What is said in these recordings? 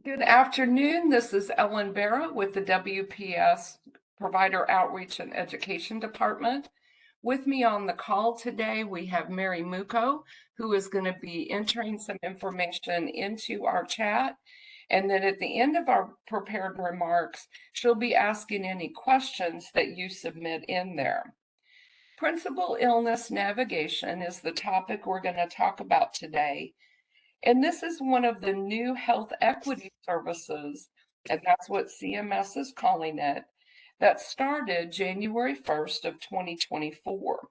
Good afternoon. This is Ellen Barra with the WPS Provider Outreach and Education Department. With me on the call today, we have Mary Muko, who is going to be entering some information into our chat. And then at the end of our prepared remarks, she'll be asking any questions that you submit in there. Principal illness navigation is the topic we're going to talk about today. And this is one of the new health equity services, and that's what CMS is calling it, that started January 1st of 2024.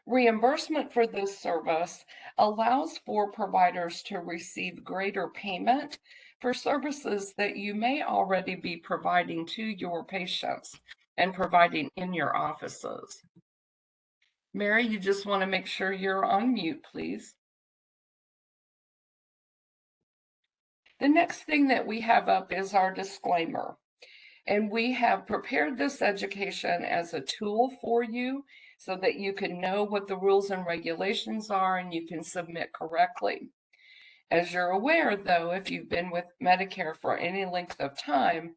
Reimbursement for this service allows for providers to receive greater payment for services that you may already be providing to your patients and providing in your offices. Mary, you just want to make sure you're on mute, please. The next thing that we have up is our disclaimer. And we have prepared this education as a tool for you so that you can know what the rules and regulations are and you can submit correctly. As you're aware, though, if you've been with Medicare for any length of time,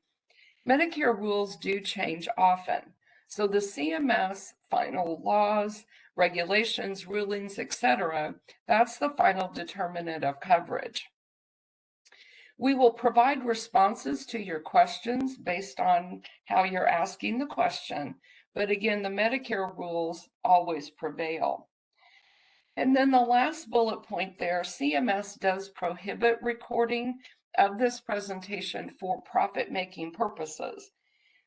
Medicare rules do change often. So the CMS final laws, regulations, rulings, etc., that's the final determinant of coverage. We will provide responses to your questions based on how you're asking the question, but again, the Medicare rules always prevail. And then the last bullet point there, CMS does prohibit recording of this presentation for profit-making purposes.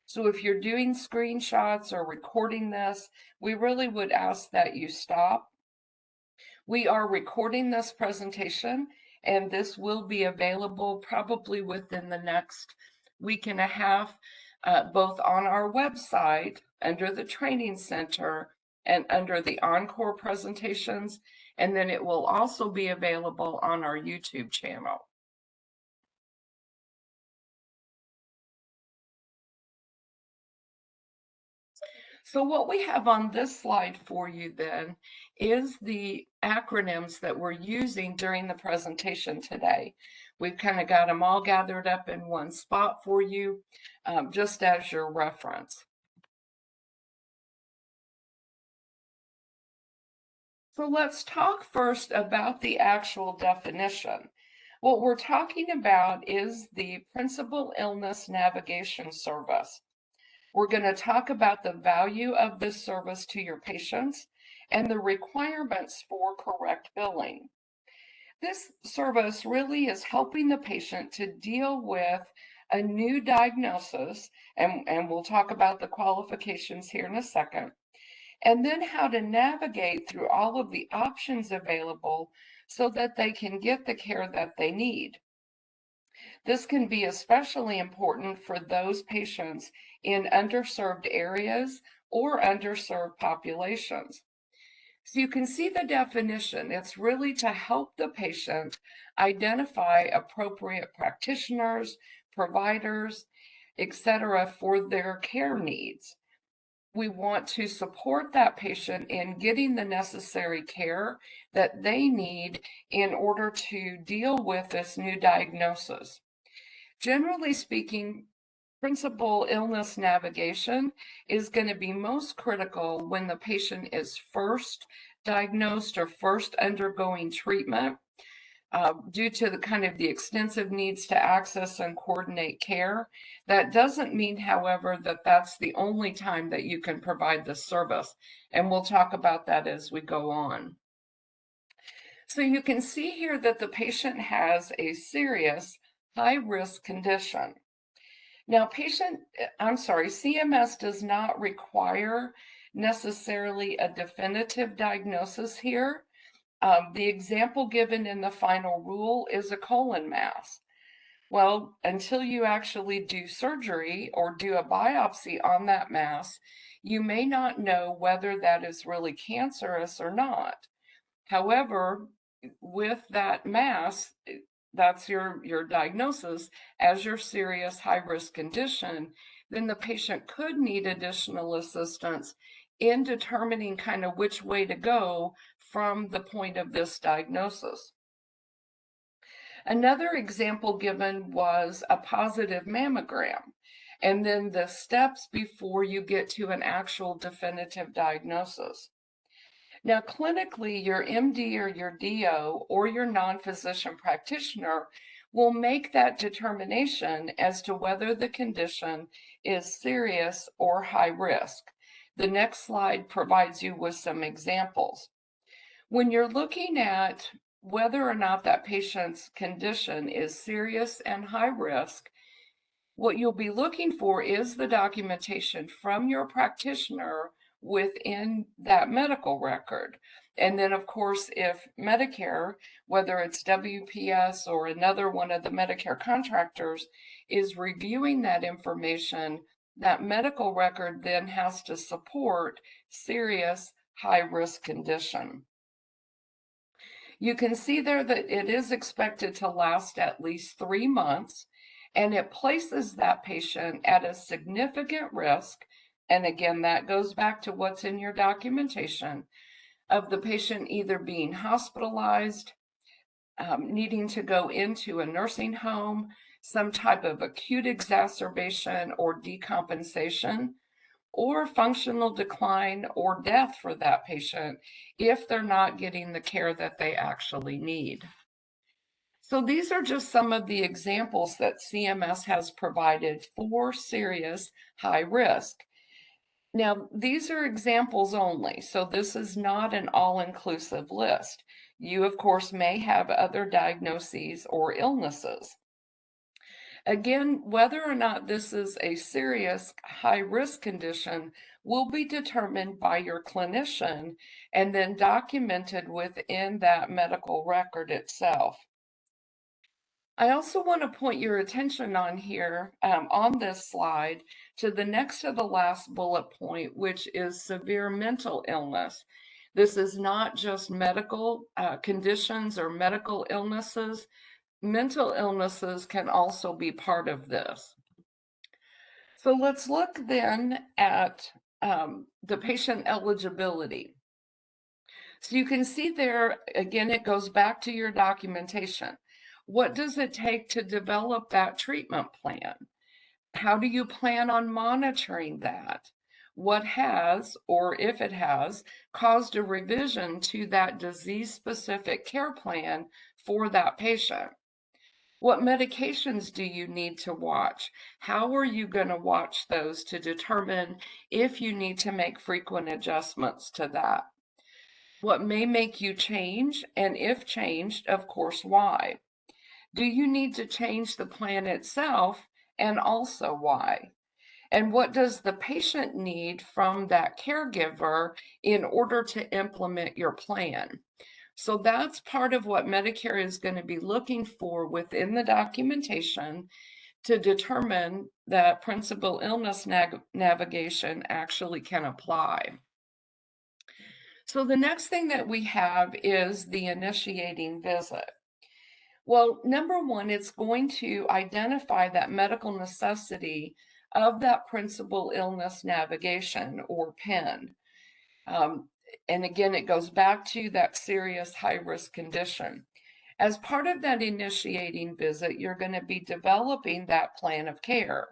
So if you're doing screenshots or recording this, we really would ask that you stop. We are recording this presentation, and this will be available probably within the next week and a half, both on our website under the Training Center and under the Encore presentations, and then it will also be available on our YouTube channel. So what we have on this slide for you then is the acronyms that we're using during the presentation today. We've kind of got them all gathered up in one spot for you, just as your reference. So let's talk first about the actual definition. What we're talking about is the Principal Illness Navigation Service. We're going to talk about the value of this service to your patients and the requirements for correct billing. This service really is helping the patient to deal with a new diagnosis, and we'll talk about the qualifications here in a second, and then how to navigate through all of the options available so that they can get the care that they need. This can be especially important for those patients in underserved areas or underserved populations. So you can see the definition. It's really to help the patient identify appropriate practitioners, providers, etc. for their care needs. We want to support that patient in getting the necessary care that they need in order to deal with this new diagnosis. Generally speaking, principal illness navigation is going to be most critical when the patient is first diagnosed or first undergoing treatment. Due to the extensive needs to access and coordinate care. That doesn't mean, however, that that's the only time that you can provide this service, and we'll talk about that as we go on. So you can see here that the patient has a serious high-risk condition. Now, CMS does not require necessarily a definitive diagnosis here. The example given in the final rule is a colon mass. Well, until you actually do surgery or do a biopsy on that mass, you may not know whether that is really cancerous or not. However, with that mass, that's your diagnosis as your serious high-risk condition, then the patient could need additional assistance in determining kind of which way to go from the point of this diagnosis. Another example given was a positive mammogram, and then the steps before you get to an actual definitive diagnosis. Now, clinically, your MD or your DO or your non-physician practitioner will make that determination as to whether the condition is serious or high risk. The next slide provides you with some examples. When you're looking at whether or not that patient's condition is serious and high risk, what you'll be looking for is the documentation from your practitioner within that medical record. And then, of course, if Medicare, whether it's WPS or another one of the Medicare contractors, is reviewing that information, that medical record then has to support serious high-risk condition. You can see there that it is expected to last at least 3 months, and it places that patient at a significant risk. And again, that goes back to what's in your documentation of the patient either being hospitalized, needing to go into a nursing home, some type of acute exacerbation or decompensation, or functional decline or death for that patient if they're not getting the care that they actually need. So these are just some of the examples that CMS has provided for serious high risk. Now, these are examples only, so this is not an all-inclusive list. You, of course, may have other diagnoses or illnesses. Again, whether or not this is a serious high-risk condition will be determined by your clinician and then documented within that medical record itself. I also want to point your attention on here, on this slide, to the next to the last bullet point, which is severe mental illness. This is not just medical conditions or medical illnesses. Mental illnesses can also be part of this. So let's look then at the patient eligibility. So you can see there, again, it goes back to your documentation. What does it take to develop that treatment plan? How do you plan on monitoring that? What has, or if it has, caused a revision to that disease-specific care plan for that patient? What medications do you need to watch? How are you going to watch those to determine if you need to make frequent adjustments to that? What may make you change, and if changed, of course, why? Do you need to change the plan itself, and also why? And what does the patient need from that caregiver in order to implement your plan? So that's part of what Medicare is going to be looking for within the documentation to determine that principal illness navigation actually can apply. So the next thing that we have is the initiating visit. Well, number one, it's going to identify that medical necessity of that principal illness navigation or PIN. And again, it goes back to that serious high-risk condition. As part of that initiating visit, you're going to be developing that plan of care.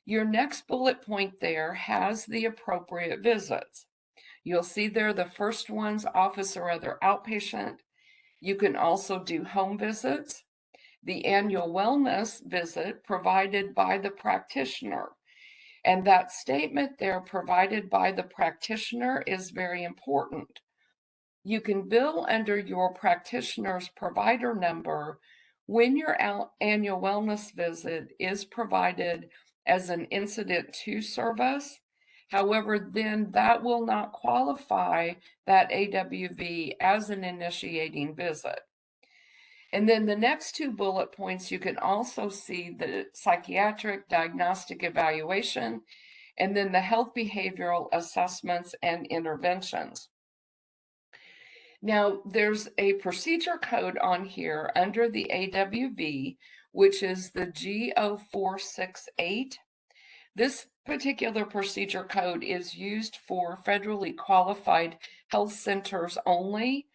Your next bullet point there has the appropriate visits. You'll see there the first one's office or other outpatient. You can also do home visits. The annual wellness visit provided by the practitioner. And that statement there provided by the practitioner is very important. You can bill under your practitioner's provider number when your annual wellness visit is provided as an incident to service. However, then that will not qualify that AWV as an initiating visit. And then the next two bullet points, you can also see the psychiatric diagnostic evaluation and then the health behavioral assessments and interventions. Now, there's a procedure code on here under the AWV, which is the G0468. This particular procedure code is used for federally qualified health centers only.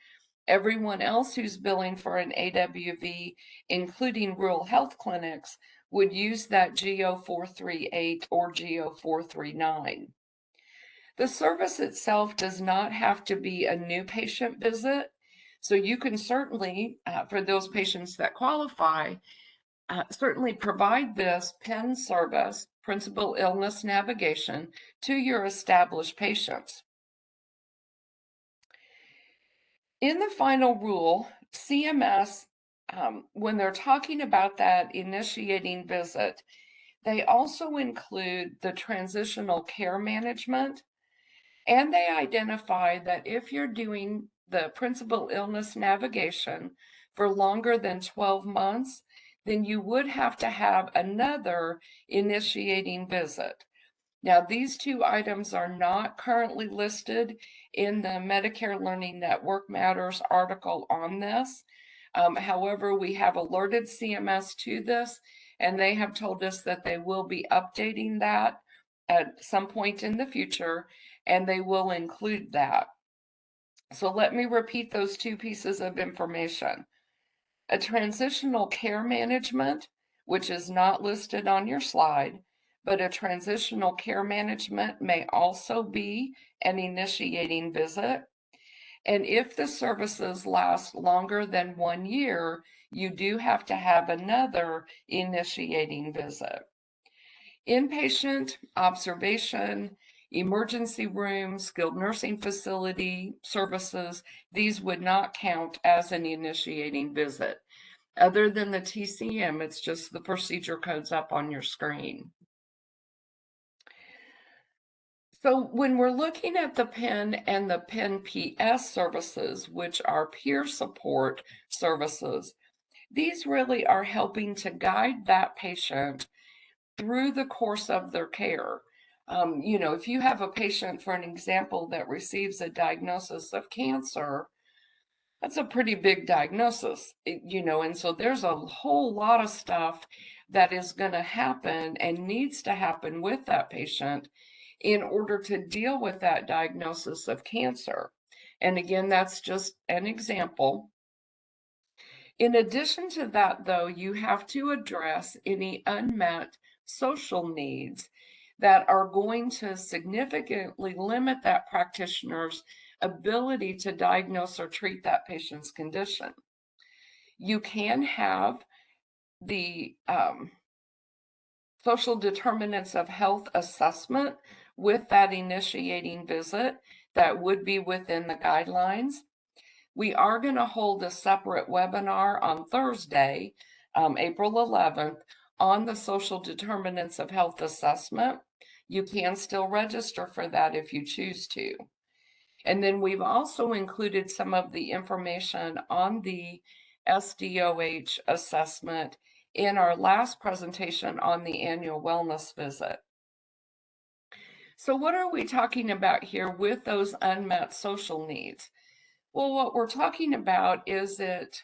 Everyone else who's billing for an AWV, including rural health clinics, would use that GO438 or GO439. The service itself does not have to be a new patient visit. So you can certainly, for those patients that qualify, certainly provide this PIN service, Principal Illness Navigation, to your established patients. In the final rule, CMS, when they're talking about that initiating visit, they also include the transitional care management, and they identify that if you're doing the Principal Illness Navigation for longer than 12 months, then you would have to have another initiating visit. Now, these two items are not currently listed in the Medicare Learning Network Matters article on this. However, we have alerted CMS to this, and they have told us that they will be updating that at some point in the future, and they will include that. So let me repeat those two pieces of information. A transitional care management, which is not listed on your slide, but a transitional care management may also be an initiating visit. And if the services last longer than 1 year, you do have to have another initiating visit. Inpatient, observation, emergency room, skilled nursing facility services, these would not count as an initiating visit. Other than the TCM, it's just the procedure codes up on your screen. So when we're looking at the PIN and the PIN PS services, which are peer support services, these really are helping to guide that patient through the course of their care. If you have a patient, for an example, that receives a diagnosis of cancer, that's a pretty big diagnosis, and so there's a whole lot of stuff that is going to happen and needs to happen with that patient in order to deal with that diagnosis of cancer. And again, that's just an example. In addition to that, though, you have to address any unmet social needs that are going to significantly limit that practitioner's ability to diagnose or treat that patient's condition. You can have the social determinants of health assessment with that initiating visit that would be within the guidelines. We are going to hold a separate webinar on Thursday, April 11th, on the social determinants of health assessment. You can still register for that if you choose to. And then we've also included some of the information on the SDOH assessment in our last presentation on the annual wellness visit. So what are we talking about here with those unmet social needs? Well, what we're talking about is it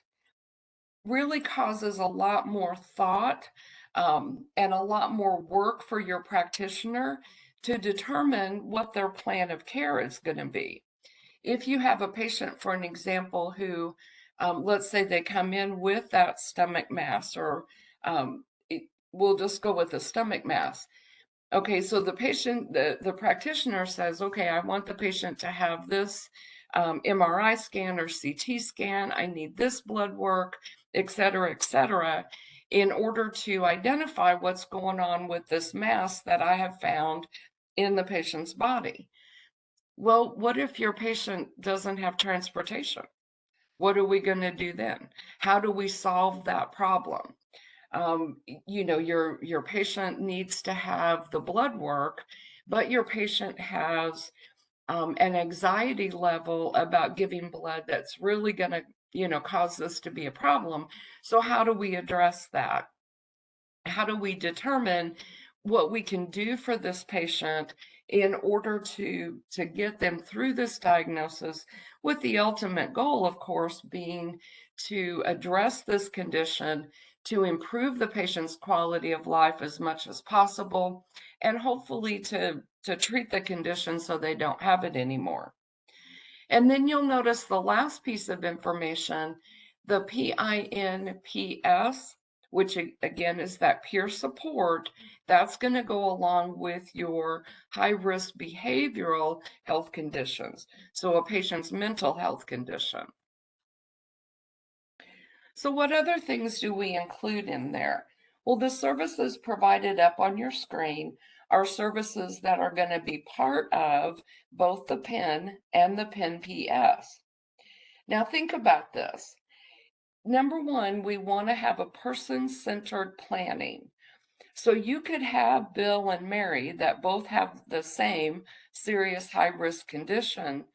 really causes a lot more thought and a lot more work for your practitioner to determine what their plan of care is going to be. If you have a patient, for an example, who, let's say they come in with that stomach mass, or we'll just go with the stomach mass. Okay, so the patient, the practitioner says, okay, I want the patient to have this MRI scan or CT scan. I need this blood work, et cetera, in order to identify what's going on with this mass that I have found in the patient's body. Well, what if your patient doesn't have transportation? What are we going to do then? How do we solve that problem? Your patient needs to have the blood work, but your patient has an anxiety level about giving blood that's really going to, cause this to be a problem. So how do we address that? How do we determine what we can do for this patient in order to get them through this diagnosis, with the ultimate goal, of course, being to address this condition, to improve the patient's quality of life as much as possible, and hopefully to treat the condition so they don't have it anymore. And then you'll notice the last piece of information, the PINPS, which again is that peer support, that's going to go along with your high-risk behavioral health conditions, so a patient's mental health condition. So what other things do we include in there? Well, the services provided up on your screen are services that are going to be part of both the PIN and the PIN-PS. Now think about this. Number one, we want to have a person-centered planning. So you could have Bill and Mary that both have the same serious high-risk condition,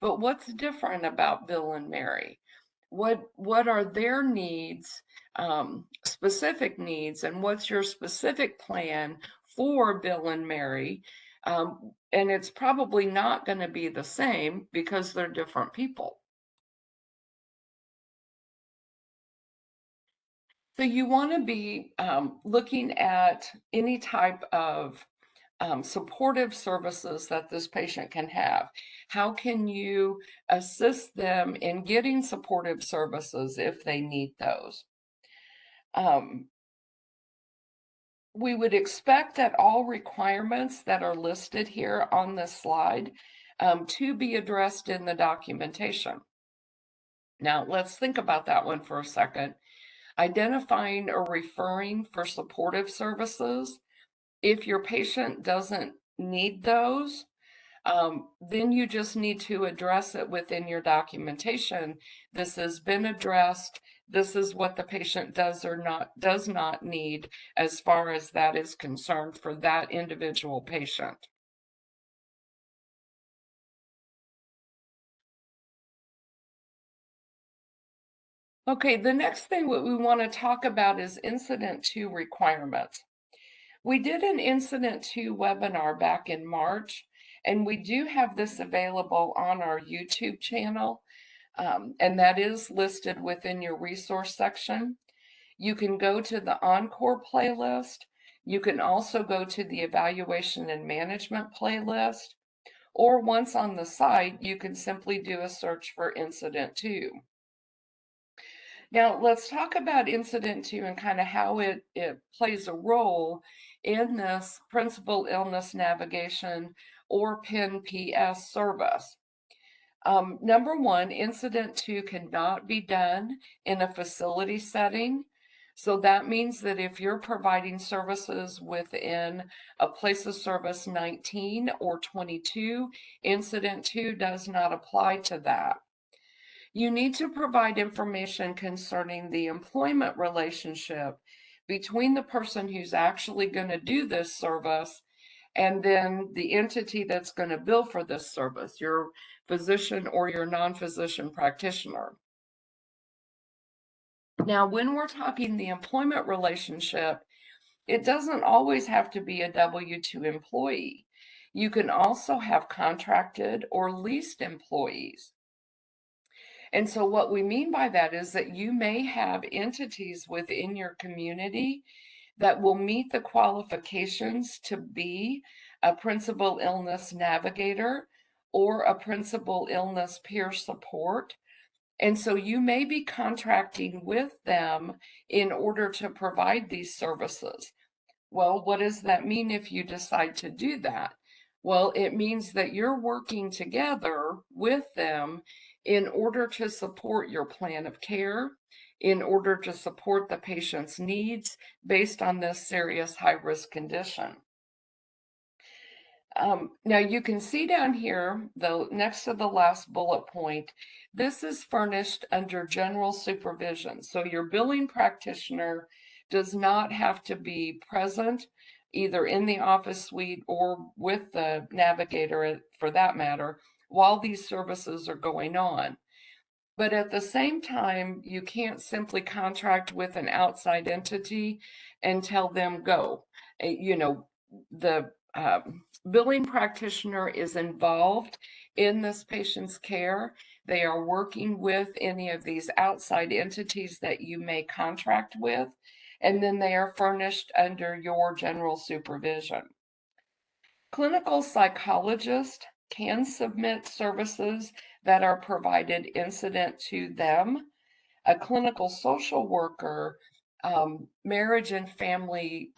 but what's different about Bill and Mary? What are their needs, specific needs, and what's your specific plan for Bill and Mary? And it's probably not going to be the same because they're different people. So you want to be looking at any type of supportive services that this patient can have. How can you assist them in getting supportive services if they need those? We would expect that all requirements that are listed here on this slide to be addressed in the documentation. Now, let's think about that one for a second. Identifying or referring for supportive services. If your patient doesn't need those, then you just need to address it within your documentation. This has been addressed. This is what the patient does not need as far as that is concerned for that individual patient. Okay, the next thing what we want to talk about is Incident 2 requirements. We did an Incident 2 webinar back in March, and we do have this available on our YouTube channel, and that is listed within your resource section. You can go to the Encore playlist. You can also go to the Evaluation and Management playlist, or once on the site, you can simply do a search for Incident 2. Now, let's talk about Incident 2 and kind of how it plays a role in this Principal Illness Navigation or PIN-PS service. Number one, Incident 2 cannot be done in a facility setting. So that means that if you're providing services within a place of service 19 or 22, Incident 2 does not apply to that. You need to provide information concerning the employment relationship between the person who's actually going to do this service and then the entity that's going to bill for this service, your physician or your non-physician practitioner. Now, when we're talking the employment relationship, it doesn't always have to be a W-2 employee. You can also have contracted or leased employees. And so what we mean by that is that you may have entities within your community that will meet the qualifications to be a principal illness navigator or a principal illness peer support. And so you may be contracting with them in order to provide these services. Well, what does that mean if you decide to do that? Well, it means that you're working together with them in order to support your plan of care, in order to support the patient's needs based on this serious high-risk condition. Now you can see down here, though, next to the last bullet point, this is furnished under general supervision. So your billing practitioner does not have to be present either in the office suite or with the navigator for that matter while these services are going on. But at the same time, you can't simply contract with an outside entity and tell them go. You know, the billing practitioner is involved in this patient's care. They are working with any of these outside entities that you may contract with, and then they are furnished under your general supervision. Clinical psychologist can submit services that are provided incident to them. A clinical social worker, marriage and family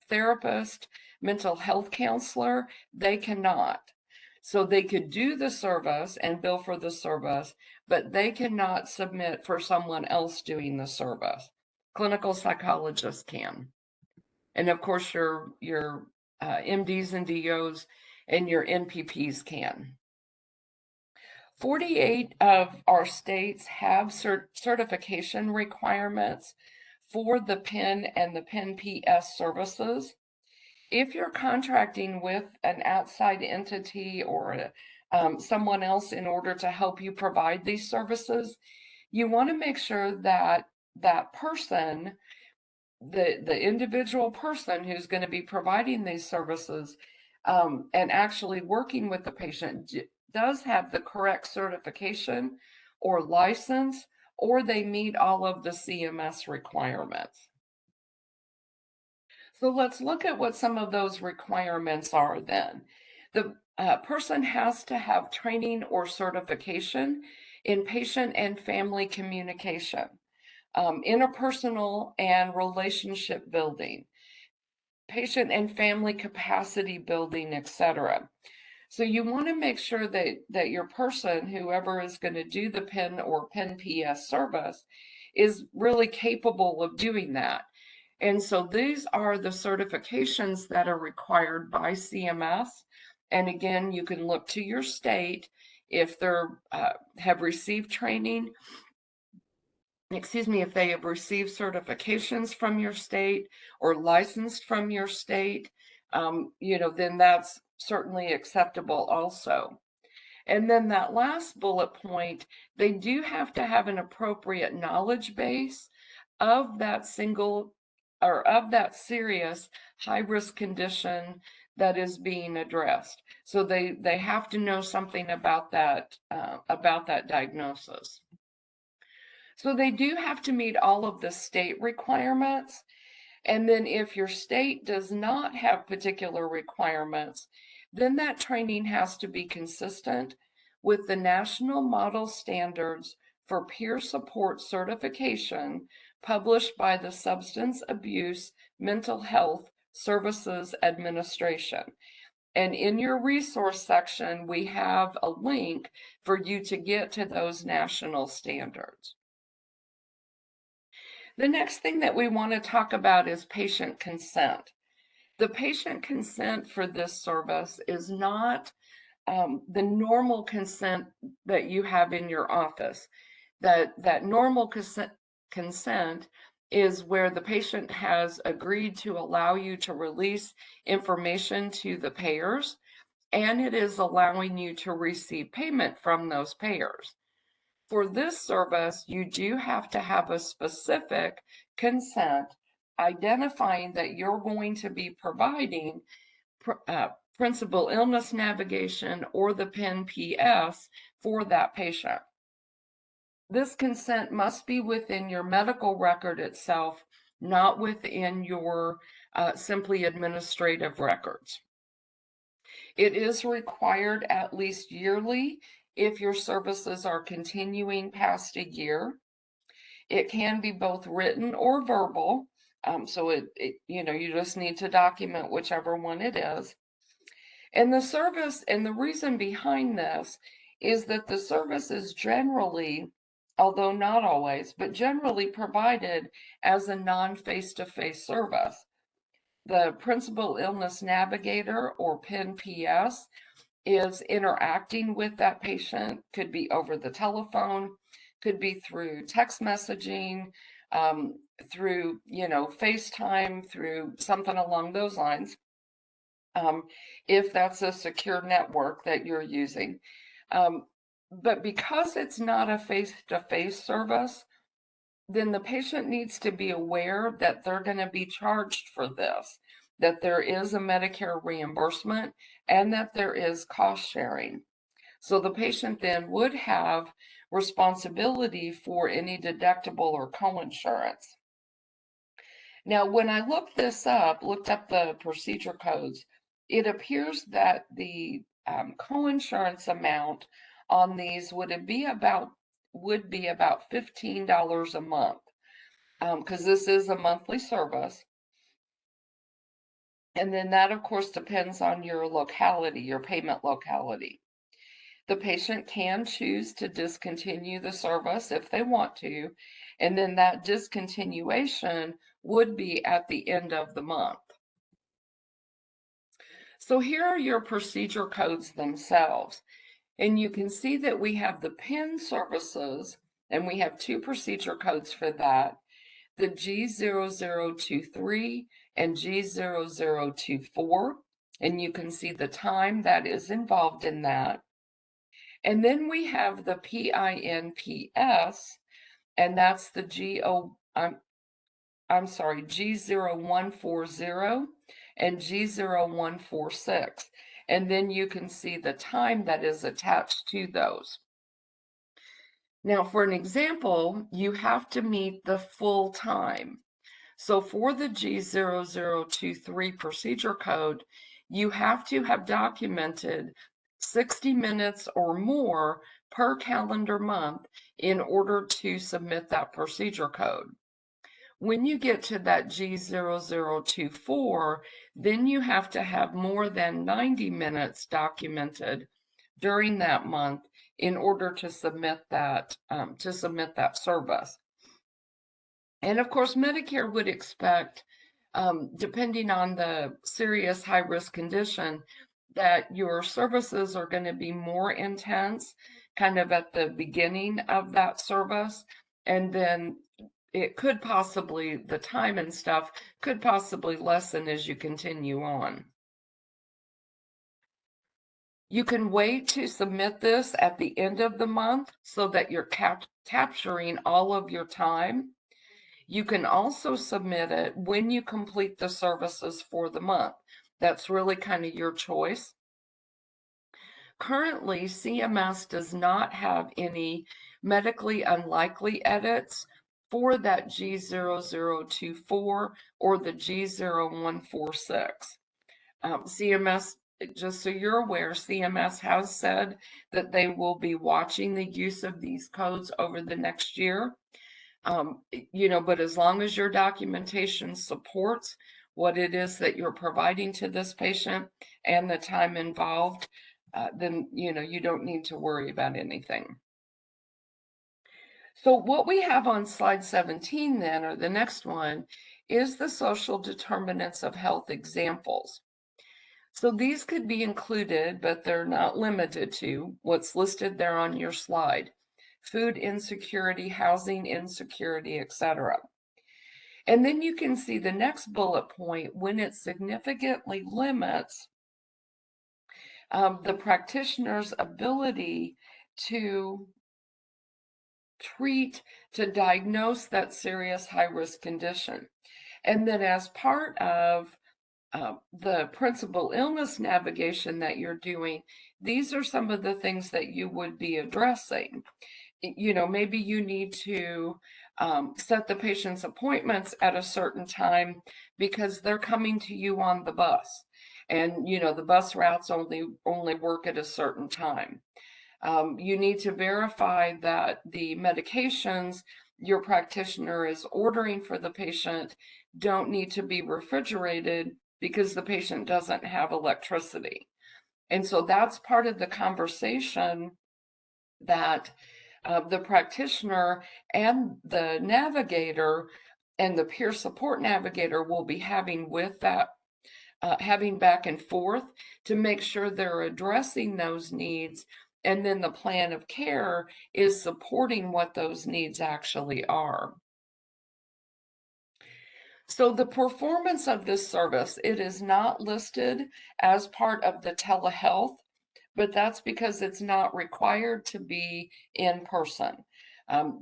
therapist, mental health counselor, they cannot. So they could do the service and bill for the service, but they cannot submit for someone else doing the service. Clinical psychologists can. And of course, your MDs and DOs and your NPPs can. 48 of our states have certification requirements for the PIN and the PIN PS services. If you're contracting with an outside entity or someone else in order to help you provide these services, you want to make sure that that person, the individual person who's going to be providing these services and actually working with the patient does have the correct certification or license, or they meet all of the CMS requirements. So let's look at what some of those requirements are then. The person has to have training or certification in patient and family communication, interpersonal and relationship building, patient and family capacity building, etc. So you want to make sure that your person, whoever is going to do the PIN or PIN PS service, is really capable of doing that. And so these are the certifications that are required by CMS. And again, you can look to your state if they're have received training, if they have received certifications from your state or licensed from your state, then that's certainly acceptable also. And then that last bullet point, they do have to have an appropriate knowledge base of that single or of that serious high-risk condition that is being addressed. So they have to know something about that diagnosis. So they do have to meet all of the state requirements. And then if your state does not have particular requirements, then that training has to be consistent with the National Model Standards for Peer Support Certification published by the Substance Abuse Mental Health Services Administration. And in your resource section, we have a link for you to get to those national standards. The next thing that we want to talk about is patient consent. The patient consent for this service is not the normal consent that you have in your office. That normal consent is where the patient has agreed to allow you to release information to the payers, and it is allowing you to receive payment from those payers. For this service, you do have to have a specific consent identifying that you're going to be providing principal illness navigation or the PIN PS for that patient. This consent must be within your medical record itself, not within your simply administrative records. It is required at least yearly if your services are continuing past a year. It can be both written or verbal. So you just need to document whichever one it is. And the service, and the reason behind this is that the service is generally, although not always, but generally provided as a non-face-to-face service. The Principal Illness Navigator or PIN PS is interacting with that patient, could be over the telephone, could be through text messaging, through, FaceTime, through something along those lines, if that's a secure network that you're using. But because it's not a face-to-face service, then the patient needs to be aware that they're going to be charged for this, that there is a Medicare reimbursement, and that there is cost sharing. So the patient then would have responsibility for any deductible or coinsurance. Now, when I looked up the procedure codes, it appears that the coinsurance amount on these would be about $15 a month, because this is a monthly service. And then that, of course, depends on your locality, your payment locality. The patient can choose to discontinue the service if they want to, and then that discontinuation would be at the end of the month. So here are your procedure codes themselves. And you can see that we have the PIN services, and we have two procedure codes for that, the G0023 and G0024. And you can see the time that is involved in that. And then we have the PINPS, and that's the G0140 and G0146. And then you can see the time that is attached to those. Now, for an example, you have to meet the full time. So for the G0023 procedure code, you have to have documented 60 minutes or more per calendar month in order to submit that procedure code. When you get to that G0024, then you have to have more than 90 minutes documented during that month in order to submit that service. And of course, Medicare would expect, depending on the serious high-risk condition, that your services are going to be more intense kind of at the beginning of that service, and then it could possibly, the time and stuff could possibly lessen as you continue on. You can wait to submit this at the end of the month so that you're capturing all of your time. You can also submit it when you complete the services for the month. That's really kind of your choice. Currently, CMS does not have any medically unlikely edits for that G0024 or the G0146. CMS, just so you're aware, CMS has said that they will be watching the use of these codes over the next year. But as long as your documentation supports what it is that you're providing to this patient and the time involved, then, you don't need to worry about anything. So what we have on slide 17 then, or the next one, is the social determinants of health examples. So these could be included, but they're not limited to what's listed there on your slide: food insecurity, housing insecurity, etc. And then you can see the next bullet point when it significantly limits the practitioner's ability to treat, to diagnose that serious high-risk condition. And then as part of the principal illness navigation that you're doing, these are some of the things that you would be addressing. Maybe you need to set the patient's appointments at a certain time because they're coming to you on the bus, and the bus routes only work at a certain time. You need to verify that the medications your practitioner is ordering for the patient don't need to be refrigerated because the patient doesn't have electricity. And so that's part of the conversation that the practitioner and the navigator and the peer support navigator will be having with that, having back and forth to make sure they're addressing those needs, and then the plan of care is supporting what those needs actually are. So the performance of this service, it is not listed as part of the telehealth, but that's because it's not required to be in person.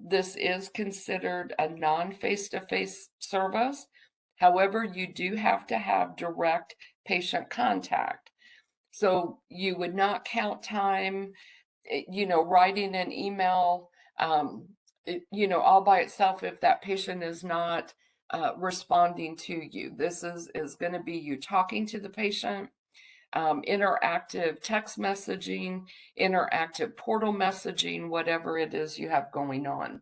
This is considered a non-face-to-face service. However, you do have to have direct patient contact. So you would not count time, writing an email, all by itself if that patient is not responding to you. This is going to be you talking to the patient, interactive text messaging, interactive portal messaging, whatever it is you have going on.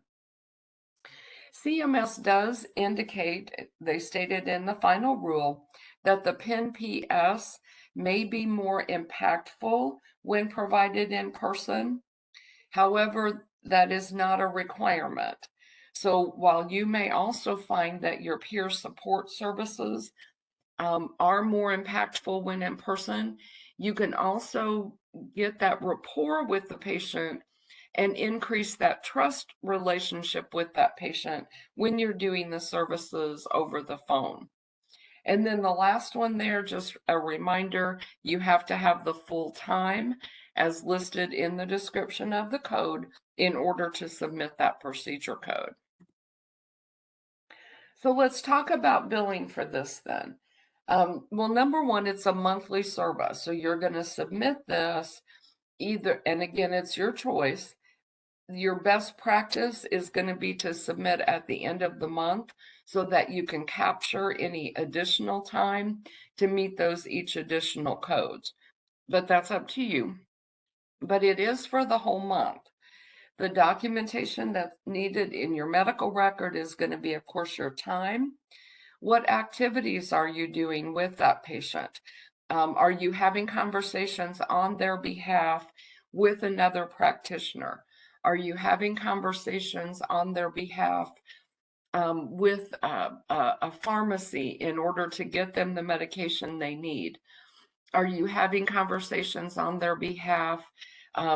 CMS does indicate, they stated in the final rule, that the PIN PS may be more impactful when provided in person. However, that is not a requirement. So while you may also find that your peer support services are more impactful when in person, you can also get that rapport with the patient and increase that trust relationship with that patient when you're doing the services over the phone. And then the last one there, just a reminder, you have to have the full time as listed in the description of the code in order to submit that procedure code. So let's talk about billing for this then. Well, number one, it's a monthly service. So you're going to submit this either, and again, it's your choice. Your best practice is going to be to submit at the end of the month so that you can capture any additional time to meet those each additional codes. But that's up to you. But it is for the whole month. The documentation that's needed in your medical record is going to be, of course, your time. What activities are you doing with that patient? Are you having conversations on their behalf with another practitioner? Are you having conversations on their behalf with a pharmacy in order to get them the medication they need? Are you having conversations on their behalf,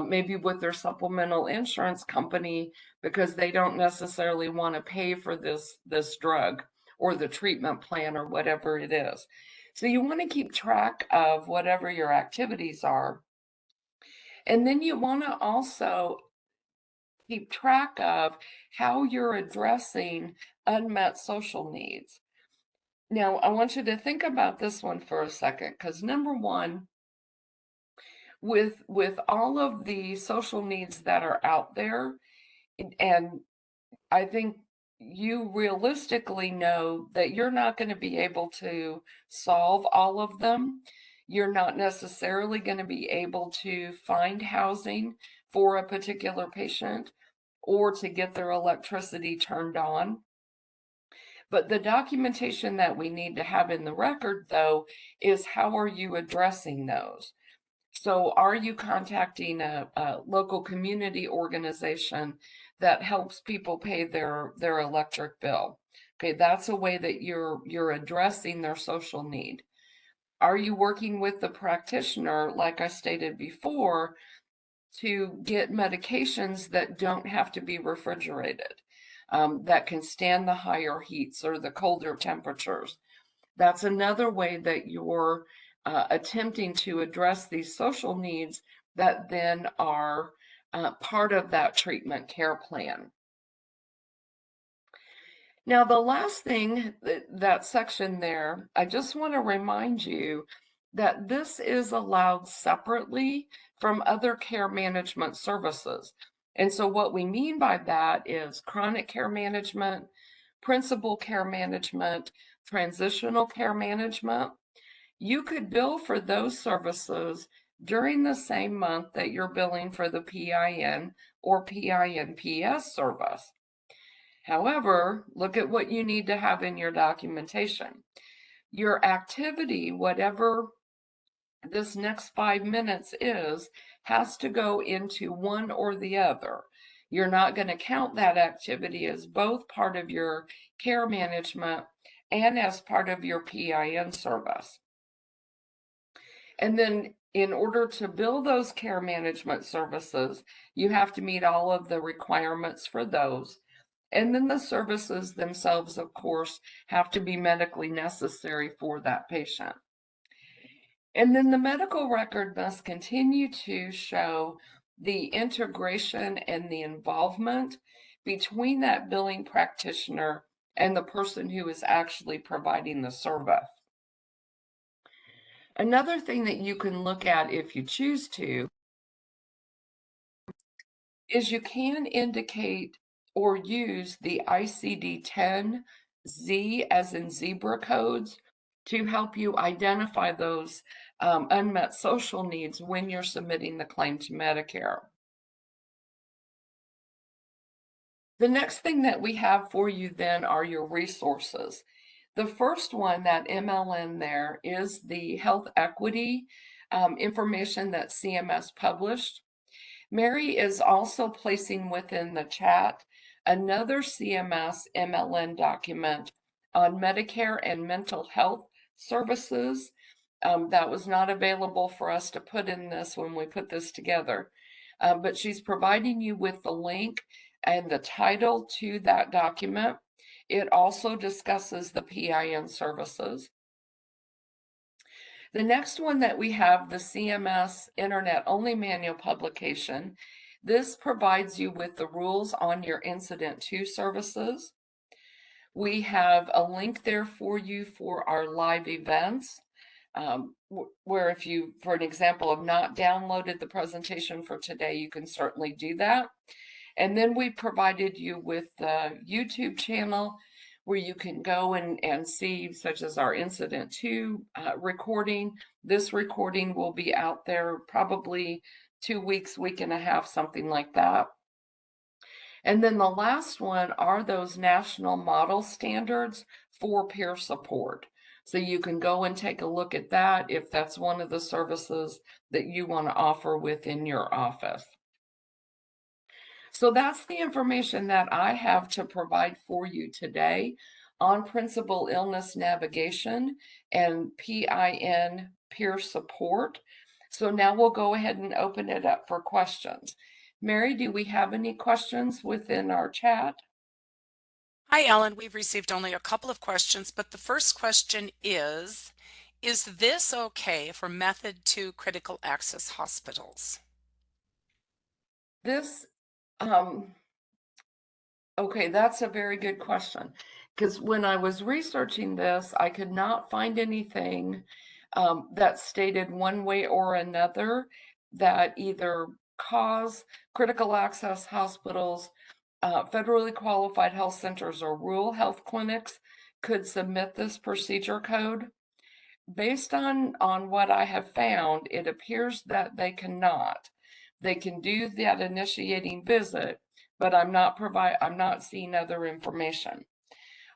maybe with their supplemental insurance company, because they don't necessarily want to pay for this drug or the treatment plan or whatever it is? So you want to keep track of whatever your activities are. And then you want to also keep track of how you're addressing unmet social needs. Now, I want you to think about this one for a second, because number one, with all of the social needs that are out there, and I think you realistically know that you're not going to be able to solve all of them. You're not necessarily going to be able to find housing for a particular patient or to get their electricity turned on. But the documentation that we need to have in the record, though, is how are you addressing those? So are you contacting a local community organization that helps people pay their electric bill? Okay, that's a way that you're addressing their social need. Are you working with the practitioner, like I stated before, to get medications that don't have to be refrigerated, that can stand the higher heats or the colder temperatures? That's another way that you're attempting to address these social needs that then are part of that treatment care plan. Now, the last thing, that section there, I just want to remind you that this is allowed separately from other care management services. And so what we mean by that is chronic care management, principal care management, transitional care management. You could bill for those services during the same month that you're billing for the PIN or PINPS service. However, look at what you need to have in your documentation. Your activity, whatever this next 5 minutes is, has to go into one or the other. You're not going to count that activity as both part of your care management and as part of your PIN service. And then in order to bill those care management services, you have to meet all of the requirements for those. And then the services themselves, of course, have to be medically necessary for that patient. And then the medical record must continue to show the integration and the involvement between that billing practitioner and the person who is actually providing the service. Another thing that you can look at if you choose to is you can indicate or use the ICD-10 Z as in zebra codes to help you identify those unmet social needs when you're submitting the claim to Medicare. The next thing that we have for you then are your resources. The first one, that MLN there, is the health equity information that CMS published. Mary is also placing within the chat another CMS MLN document on Medicare and mental health services. That was not available for us to put in this when we put this together. But she's providing you with the link and the title to that document. It also discusses the PIN services. The next one that we have, the CMS Internet Only Manual publication. This provides you with the rules on your Incident to services. We have a link there for you for our live events, where if you, for an example, have not downloaded the presentation for today, you can certainly do that. And then we provided you with the YouTube channel where you can go and see, such as our Incident to recording. This recording will be out there probably 2 weeks, week and a half, something like that. And then the last one are those national model standards for peer support. So you can go and take a look at that if that's one of the services that you want to offer within your office. So that's the information that I have to provide for you today on principal illness navigation and PIN peer support. So now we'll go ahead and open it up for questions. Mary, do we have any questions within our chat? Hi, Ellen. We've received only a couple of questions, but the first question is this okay for Method 2 critical access hospitals? This, okay, that's a very good question. Because when I was researching this, I could not find anything that stated one way or another that either cause critical access hospitals, federally qualified health centers, or rural health clinics could submit this procedure code. Based on what I have found, it appears that they cannot. They can do that initiating visit, but I'm not seeing other information.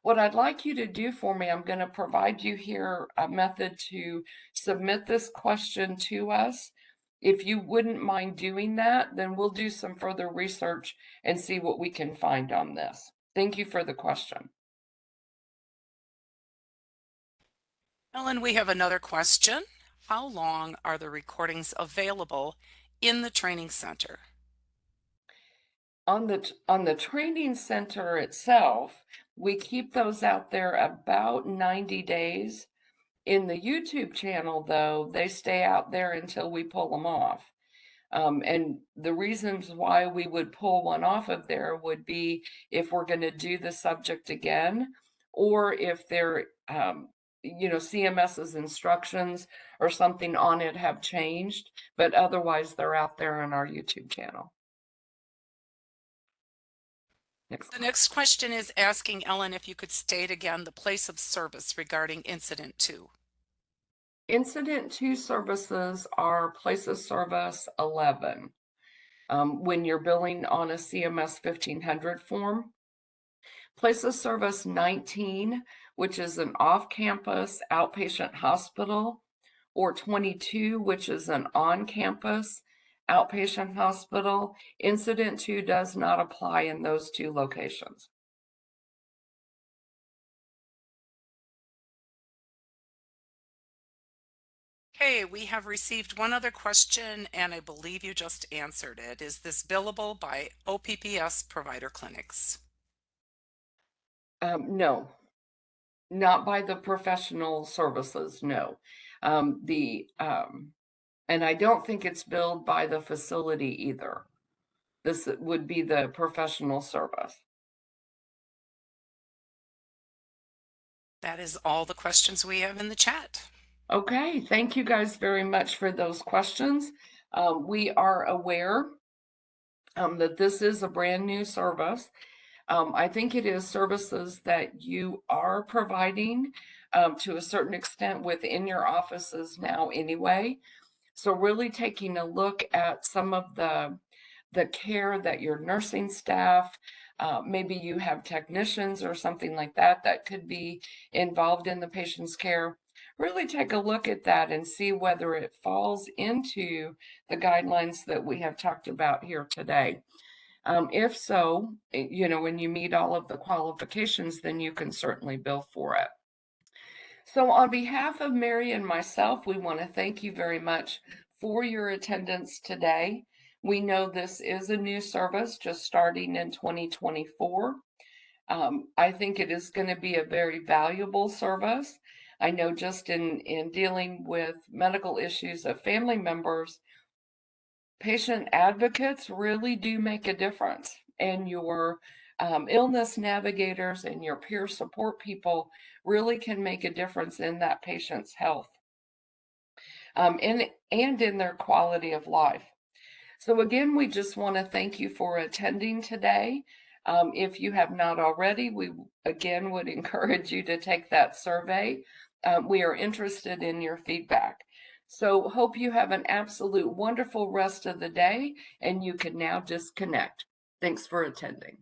What I'd like you to do for me, I'm going to provide you here a method to submit this question to us. If you wouldn't mind doing that, then we'll do some further research and see what we can find on this. Thank you for the question. Ellen, we have another question. How long are the recordings available in the training center? On the training center itself, we keep those out there about 90 days. In the YouTube channel, though, they stay out there until we pull them off. And the reasons why we would pull one off of there would be if we're going to do the subject again, or if they're, CMS's instructions or something on it have changed, but otherwise they're out there on our YouTube channel. The next question is asking Ellen if you could state again the place of service regarding Incident 2. Incident to services are place of service 11. When you're billing on a CMS 1500 form. Place of service 19, which is an off-campus outpatient hospital, or 22, which is an on-campus outpatient hospital. Incident to does not apply in those two locations. Okay, we have received one other question, and I believe you just answered it. Is this billable by OPPS provider clinics? No, not by the professional services, no. And I don't think it's billed by the facility either. This would be the professional service. That is all the questions we have in the chat. Okay, thank you guys very much for those questions. We are aware that this is a brand new service. I think it is services that you are providing to a certain extent within your offices now anyway. So really taking a look at some of the care that your nursing staff, maybe you have technicians or something like that that could be involved in the patient's care. Really take a look at that and see whether it falls into the guidelines that we have talked about here today. If so, you know, when you meet all of the qualifications, then you can certainly bill for it. So on behalf of Mary and myself, we want to thank you very much for your attendance today. We know this is a new service just starting in 2024. I think it is going to be a very valuable service. I know just in dealing with medical issues of family members, patient advocates really do make a difference, and your illness navigators and your peer support people really can make a difference in that patient's health and in their quality of life. So again, we just want to thank you for attending today. If you have not already, we again would encourage you to take that survey. We are interested in your feedback. So hope you have an absolute wonderful rest of the day and you can now disconnect. Thanks for attending.